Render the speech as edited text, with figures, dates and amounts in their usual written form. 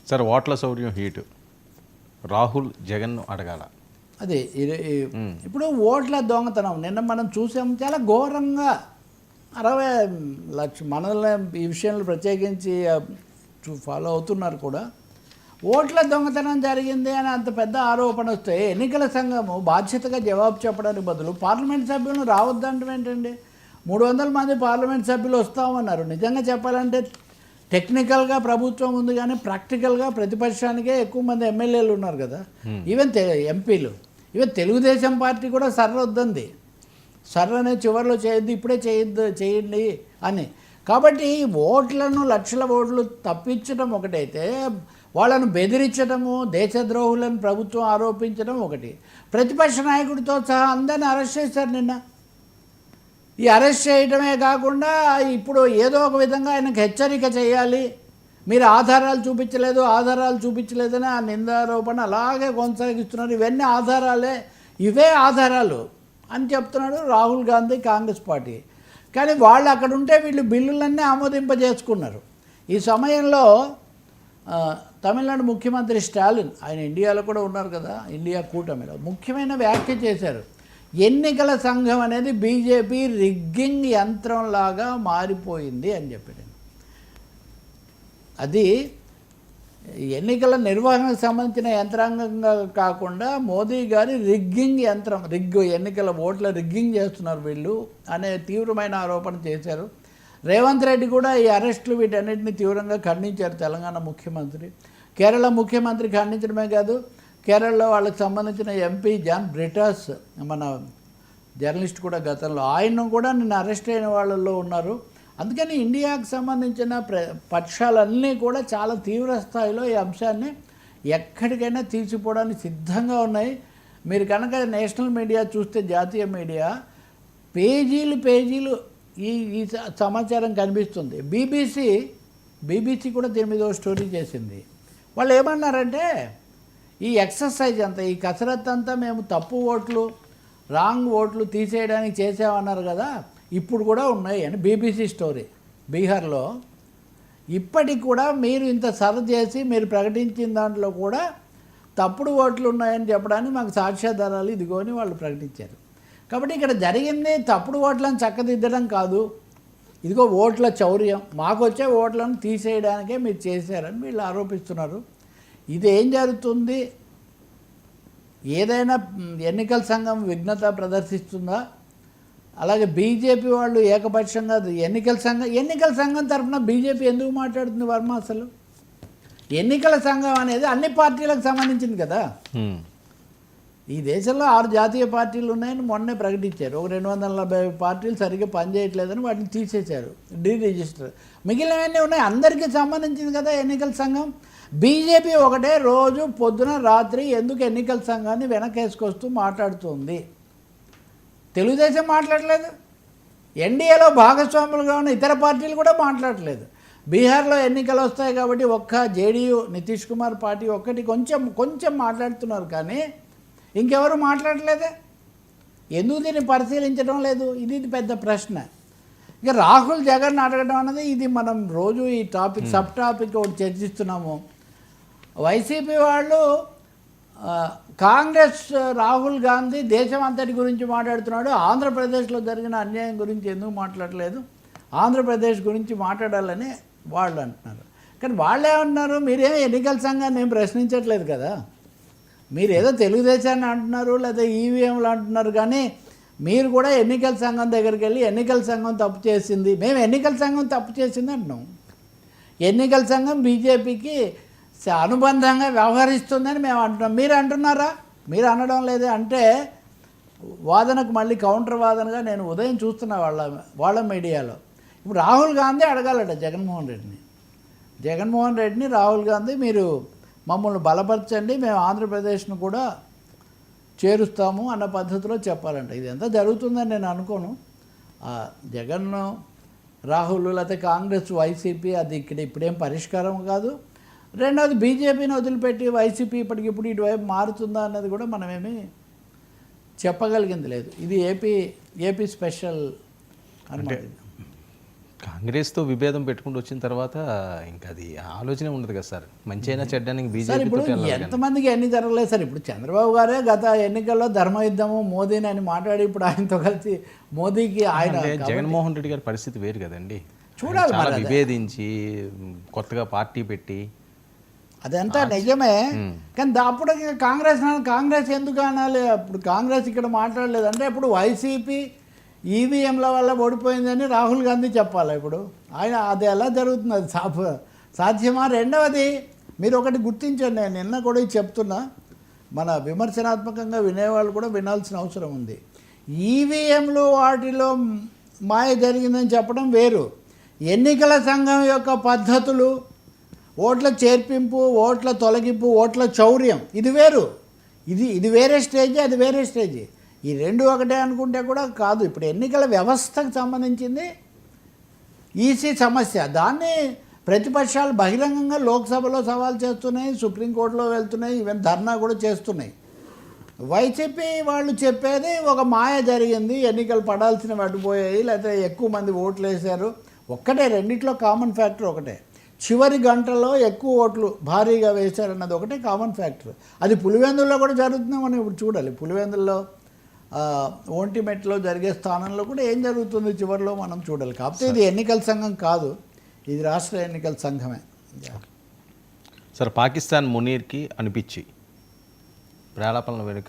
Sir ఓట్ల సౌర్యం heat Rahul Jagan అడగాల. అదే ఇప్పుడు ఓట్ల దొంగతనం నిన్న మనం చూసాం, చాలా ఘోరంగా 60 లక్ష మనల్ని ఈ విషయంలో ప్రత్యేకించి ఫాలో అవుతున్నారు కూడా. ఓట్ల దొంగతనం జరిగింది అని అంత పెద్ద ఆరోపణ వస్తే ఎన్నికల సంఘము బాధ్యతగా జవాబు చెప్పడానికి బదులు పార్లమెంట్ సభ్యులను రావద్దంటే ఏంటండి? 300 మంది పార్లమెంట్ సభ్యులు వస్తామన్నారు. నిజంగా చెప్పాలంటే టెక్నికల్గా ప్రభుత్వం ఉంది, కానీ ప్రాక్టికల్గా ప్రతిపక్షానికే ఎక్కువ మంది ఎమ్మెల్యేలు ఉన్నారు కదా, ఈవెన్ ఎంపీలు. ఈవెన్ తెలుగుదేశం పార్టీ కూడా వద్దంది, అనే చివరిలో చేయొద్దు, ఇప్పుడే చేయండి అని. కాబట్టి ఓట్లను లక్షల ఓట్లు తప్పించడం ఒకటైతే, వాళ్ళను బెదిరించడము, దేశద్రోహులను ప్రభుత్వం ఆరోపించడం ఒకటి. ప్రతిపక్ష నాయకుడితో సహా అందరిని అరెస్ట్ చేశారు నిన్న. ఈ అరెస్ట్ చేయడమే కాకుండా ఇప్పుడు ఏదో ఒక విధంగా ఆయనకు హెచ్చరిక చేయాలి, మీరు ఆధారాలు చూపించలేదని ఆ నిందారోపణ అలాగే కొనసాగిస్తున్నారు. ఇవన్నీ ఆధారాలే, ఇవే ఆధారాలు అని చెప్తున్నాడు రాహుల్ గాంధీ, కాంగ్రెస్ పార్టీ. కానీ వాళ్ళు అక్కడ ఉంటే వీళ్ళు బిల్లులన్నీ ఆమోదింపజేసుకున్నారు. ఈ సమయంలో తమిళనాడు ముఖ్యమంత్రి స్టాలిన్, ఆయన ఇండియాలో కూడా ఉన్నారు కదా, ఇండియా కూటమిలో, ముఖ్యమైన వ్యాఖ్య చేశారు. ఎన్నికల సంఘం అనేది బీజేపీ రిగ్గింగ్ యంత్రంలాగా మారిపోయింది అని చెప్పాడు. అది ఎన్నికల నిర్వహణకు సంబంధించిన యంత్రాంగంగా కాకుండా మోదీ గారి రిగ్గింగ్ యంత్రం, ఎన్నికల ఓట్ల రిగ్గింగ్ చేస్తున్నారు వీళ్ళు అనే తీవ్రమైన ఆరోపణ చేశారు. రేవంత్ రెడ్డి కూడా ఈ అరెస్టులు వీటన్నిటిని తీవ్రంగా ఖండించారు. తెలంగాణ ముఖ్యమంత్రి, కేరళ ముఖ్యమంత్రి ఖండించడమే కాదు, కేరళలో వాళ్ళకి సంబంధించిన ఎంపీ జాన్ బ్రిటాస్, మన జర్నలిస్ట్ కూడా గతంలో, ఆయన కూడా నిన్న అరెస్ట్ అయిన వాళ్ళల్లో ఉన్నారు. అందుకని ఇండియాకు సంబంధించిన పక్షాలన్నీ కూడా చాలా తీవ్ర స్థాయిలో ఈ అంశాన్ని ఎక్కడికైనా తీర్చిపోవడానికి సిద్ధంగా ఉన్నాయి. మీరు కనుక నేషనల్ మీడియా చూస్తే, జాతీయ మీడియా పేజీలు ఈ సమాచారం కనిపిస్తుంది. బీబీసీ కూడా దీని మీద స్టోరీ చేసింది. వాళ్ళు ఏమన్నారంటే, ఈ ఎక్సర్సైజ్ అంతా, ఈ కసరత్తు అంతా మేము తప్పు ఓట్లు, రాంగ్ ఓట్లు తీసేయడానికి చేసామన్నారు కదా, ఇప్పుడు కూడా ఉన్నాయి అని బీబీసీ స్టోరీ. బీహార్లో ఇప్పటికి కూడా మీరు ఇంత చేసి మీరు ప్రకటించిన దాంట్లో కూడా తప్పుడు ఓట్లు ఉన్నాయని చెప్పడానికి మాకు సాక్ష్యాధారాలు ఇదిగో అని వాళ్ళు ప్రకటించారు. కాబట్టి ఇక్కడ జరిగింది తప్పుడు ఓట్లను చక్కదిద్దడం కాదు, ఇదిగో ఓట్ల చౌర్యం, మాకు వచ్చే ఓట్లను తీసేయడానికే మీరు చేశారని వీళ్ళు ఆరోపిస్తున్నారు. ఇదేం జరుగుతుంది? ఏదైనా ఎన్నికల సంఘం విఘ్నత ప్రదర్శిస్తుందా? అలాగే బీజేపీ వాళ్ళు ఏకపక్షంగా ఎన్నికల సంఘం తరఫున బీజేపీ ఎందుకు మాట్లాడుతుంది వర్మ? అసలు ఎన్నికల సంఘం అనేది అన్ని పార్టీలకు సంబంధించింది కదా. ఈ దేశంలో 6 జాతీయ పార్టీలు ఉన్నాయని మొన్నే ప్రకటించారు. ఒక 240 పార్టీలు సరిగ్గా పనిచేయట్లేదని వాటిని తీసేశారు, రిజిస్టర్. మిగిలినవన్నీ ఉన్నాయి, అందరికీ సంబంధించింది కదా ఎన్నికల సంఘం. బీజేపీ ఒకటే రోజు పొద్దున రాత్రి ఎందుకు ఎన్నికల సంఘాన్ని వెనకేసుకొస్తూ మాట్లాడుతుంది. తెలుగుదేశం మాట్లాడలేదు, ఎన్డీఏలో భాగస్వాములుగా ఉన్న ఇతర పార్టీలు కూడా మాట్లాడలేదు. బీహార్లో ఎన్నికలు వస్తాయి కాబట్టి ఒక్క జేడీయూ నితీష్ కుమార్ పార్టీ ఒక్కటి కొంచెం మాట్లాడుతున్నారు, కానీ ఇంకెవరు మాట్లాడలేదే. ఎందుకు దీన్ని పరిశీలించడం లేదు? ఇది పెద్ద ప్రశ్న. ఇక రాహుల్ జగన్ అడగడం అన్నది ఇది మనం రోజు ఈ టాపిక్ సబ్ టాపిక్ ఒకటి చర్చిస్తున్నాము. వైసీపీ వాళ్ళు కాంగ్రెస్ రాహుల్ గాంధీ దేశం అంతటి గురించి మాట్లాడుతున్నాడు, ఆంధ్రప్రదేశ్లో జరిగిన అన్యాయం గురించి ఎందుకు మాట్లాడలేదు, ఆంధ్రప్రదేశ్ గురించి మాట్లాడాలని వాళ్ళు అంటున్నారు. కానీ వాళ్ళేమన్నారు, మీరేమో ఎన్నికల సంఘాన్ని ఏం ప్రశ్నించట్లేదు కదా, మీరేదో తెలుగుదేశాన్ని అంటున్నారు లేదా ఈవీఎంలు అంటున్నారు, కానీ మీరు కూడా ఎన్నికల సంఘం దగ్గరికి వెళ్ళి ఎన్నికల సంఘం తప్పు చేసింది, మేము ఎన్నికల సంఘం తప్పు చేసింది అంటున్నాం, ఎన్నికల సంఘం బీజేపీకి అనుబంధంగా వ్యవహరిస్తుందని మేము అంటున్నాం. మీరు అంటున్నారా? మీరు అనడం లేదే. అంటే వాదనకు మళ్ళీ కౌంటర్ వాదనగా నేను ఉదయం చూస్తున్నా వాళ్ళ మీడియాలో. ఇప్పుడు రాహుల్ గాంధీ అడగాలట జగన్మోహన్ రెడ్డిని రాహుల్ గాంధీ, మీరు మమ్మల్ని బలపరచండి, మేము ఆంధ్రప్రదేశ్ను కూడా చేరుస్తాము అన్న పద్ధతిలో చెప్పాలంట. ఇది ఎంత జరుగుతుందని నేను అనుకోను. జగన్, రాహుల్, లేకపోతే కాంగ్రెస్, వైసీపీ అది ఇప్పుడేం పరిష్కారం కాదు. రెండవది బీజేపీని వదిలిపెట్టి వైసీపీ ఇప్పటికిప్పుడు ఇటువైపు మారుతుందా అన్నది కూడా మనమేమి చెప్పగలిగింది లేదు. ఇది ఏపీ స్పెషల్ అంటే కాంగ్రెస్తో విభేదం పెట్టుకుంటూ వచ్చిన తర్వాత ఇంకా అది ఆలోచనే ఉండదు కదా సార్. మంచి అయినా చెడ్డానికి సార్ బీజేపీతో ఇప్పుడు ఎంతమందికి ఎన్ని జరగలేదు సార్. ఇప్పుడు చంద్రబాబు గారే గత ఎన్నికల్లో ధర్మయుద్ధము మోదీని అని మాట్లాడి ఇప్పుడు ఆయనతో కలిసి మోదీకి ఆయన జగన్మోహన్ రెడ్డి గారి పరిస్థితి వేరు కదండి. చూడాలి చాలా విభేదించి కొత్తగా పార్టీ పెట్టి అదంతా నిజమే. కానీ అప్పుడు కాంగ్రెస్ ఎందుకు అనాలి? అప్పుడు కాంగ్రెస్ ఇక్కడ మాట్లాడలేదు అంటే ఇప్పుడు వైసీపీ ఈవీఎంల వల్ల ఓడిపోయిందని రాహుల్ గాంధీ చెప్పాలి. ఇప్పుడు ఆయన అది ఎలా జరుగుతుంది? అది సాధ్యమా? రెండవది మీరు ఒకటి గుర్తించండి, నేను నిన్న కూడా ఇది చెప్తున్నా, మన విమర్శనాత్మకంగా వినేవాళ్ళు కూడా వినాల్సిన అవసరం ఉంది. ఈవీఎంలు వాటిలో మాయ జరిగిందని చెప్పడం వేరు, ఎన్నికల సంఘం యొక్క పద్ధతులు, ఓట్ల చేర్పింపు, ఓట్ల తొలగింపు, ఓట్ల చౌర్యం ఇది వేరు. ఇది వేరే స్టేజ్, అది వేరే స్టేజ్. ఈ రెండు ఒకటే అనుకుంటే కూడా కాదు. ఇప్పుడు ఎన్నికల వ్యవస్థకు సంబంధించింది ఈసీ సమస్య. దాన్ని ప్రతిపక్షాలు బహిరంగంగా లోక్సభలో సవాల్ చేస్తున్నాయి, సుప్రీంకోర్టులో వెళ్తున్నాయి, ఈవెన్ ధర్నా కూడా చేస్తున్నాయి. వైసీపీ వాళ్ళు చెప్పేది ఒక మాయ జరిగింది, ఎన్నికలు పడాల్సినవి అడ్డుపోయాయి, లేకపోతే ఎక్కువ మంది ఓట్లు వేశారు. ఒక్కటే, రెండిట్లో కామన్ ఫ్యాక్టర్ ఒకటే, చివరి గంటలో ఎక్కువ ఓట్లు భారీగా వేశారన్నది ఒకటే కామన్ ఫ్యాక్టర్. అది పులివెందుల్లో కూడా జరుగుతుందో మనం ఇప్పుడు చూడాలి. పులివెందుల్లో ఒంటిమెట్లో జరిగే స్థానంలో కూడా ఏం జరుగుతుంది చివరిలో మనం చూడాలి. కాకపోతే ఇది ఎన్నికల సంఘం కాదు, ఇది రాష్ట్ర ఎన్నికల సంఘమే. సార్, పాకిస్తాన్ మునీర్కి అనిపించి ప్రేలాపనల వెనుక